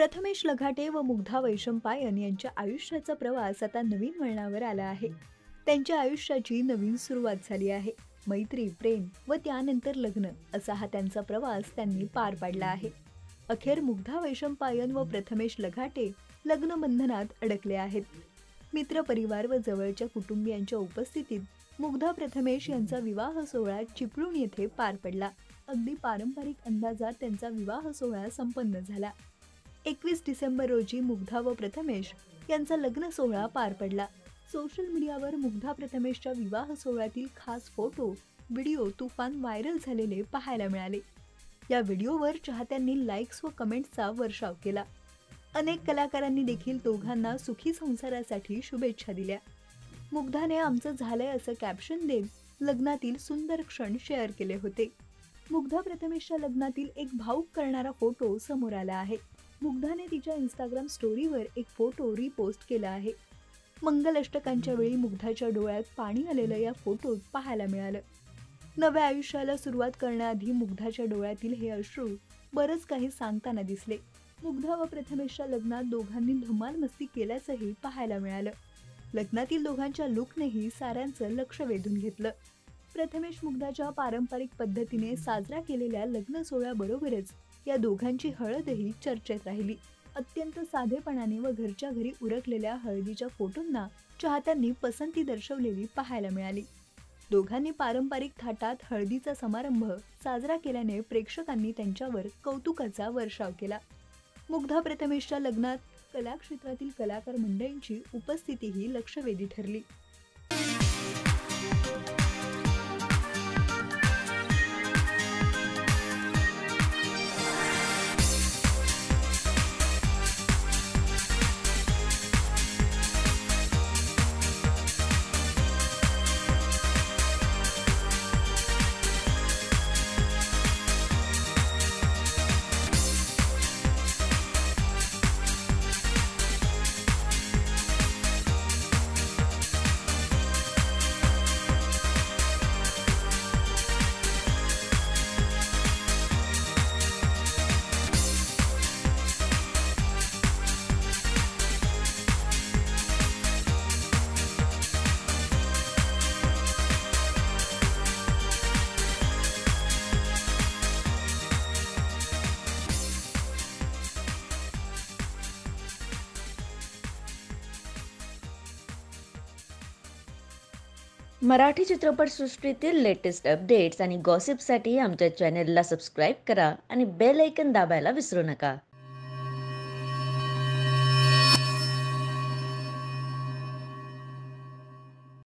प्रथमेश लघाटे व मुग्धा वैशंपायन यांच्या आयुष्याचा प्रवास आता नवीन वळणावर आला आहे. त्यांच्या आयुष्याची नवीन सुरुवात झाली आहे. मैत्री, प्रेम व त्यानंतर लग्न असा हा त्यांचा प्रवास त्यांनी पार पाडला आहे. अखेर मुग्धा वैशंपायन व प्रथमेश लघाटे लग्न बंधनात अडकले आहेत. मित्र, परिवार व जवळच्या कुटुंबियांच्या उपस्थितीत मुग्धा प्रथमेश यांचा विवाह सोहळा चिपळूण येथे पार पडला. अगदी पारंपरिक अंदाजात त्यांचा विवाह सोहळा संपन्न झाला. 21 डिसेंबर रोजी मुग्धा व प्रथमेश यांचा लग्न सोहळा पार पडला. सोशल मीडियावर मुग्धा प्रथमेशच्या विवाह सोहळ्यातील खास फोटो, व्हिडिओ तुफान व्हायरल झालेले पाहायला मिळाले. या व्हिडिओवर चाहत्यांनी लाईक्स व कमेंट्सचा वर्षाव केला. अनेक कलाकारांनी देखील दोघांना सुखी संसारासाठी शुभेच्छा दिल्या. मुग्धाने "आमचं झालंय" असं कॅप्शन देत लग्नातील सुंदर क्षण शेअर केले होते. मुग्धा प्रथमेशच्या लग्नातील एक भावुक करणारा फोटो समोर आला आहे. मुग्धाने तिच्या इंस्टाग्राम स्टोरीवर एक फोटो रिपोस्ट केला आहे. मंगलाष्टकांच्या वेळी मुग्धाच्या डोळ्यात पाणी आलेलं या फोटोत पाहायला मिळालं. नव्या आयुष्याला सुरुवात करण्याआधी मुग्धाच्या डोळ्यातील हे अश्रू बरंच काही सांगताना दिसले. मुग्धा व प्रथमेशच्या लग्नात दोघांनी धमाल मस्ती केल्याचंही पाहायला मिळालं. लग्नातील दोघांच्या लुकनेही साऱ्यांचं लक्ष वेधून घेतलं. प्रथमेश मुग्धाच्या पारंपरिक पद्धतीने साजरा केलेल्या लग्न सोहळ्याबरोबरच या दोघांची हळदही चर्चेत राहिली. अत्यंत साधेपणाने व घरच्या घरी उरकलेल्या हळदीच्या फोटोंना चाहत्यांनी पसंती दर्शवलेली पाहायला मिळाली. दोघांनी पारंपरिक थाटात हळदीचा समारंभ साजरा केल्याने प्रेक्षकांनी त्यांच्यावर कौतुकाचा वर्षाव केला. मुग्धा प्रथमेशच्या लग्नात कला क्षेत्रातील कलाकार मंडळींची उपस्थितीही लक्षवेधी ठरली. मराठी चित्रपटसृष्टीतील लेटेस्ट अपडेट्स आणि गॉसिपसाठी आमच्या चॅनेलला सबस्क्राईब करा आणि बेल ऐकन दाबायला विसरू नका.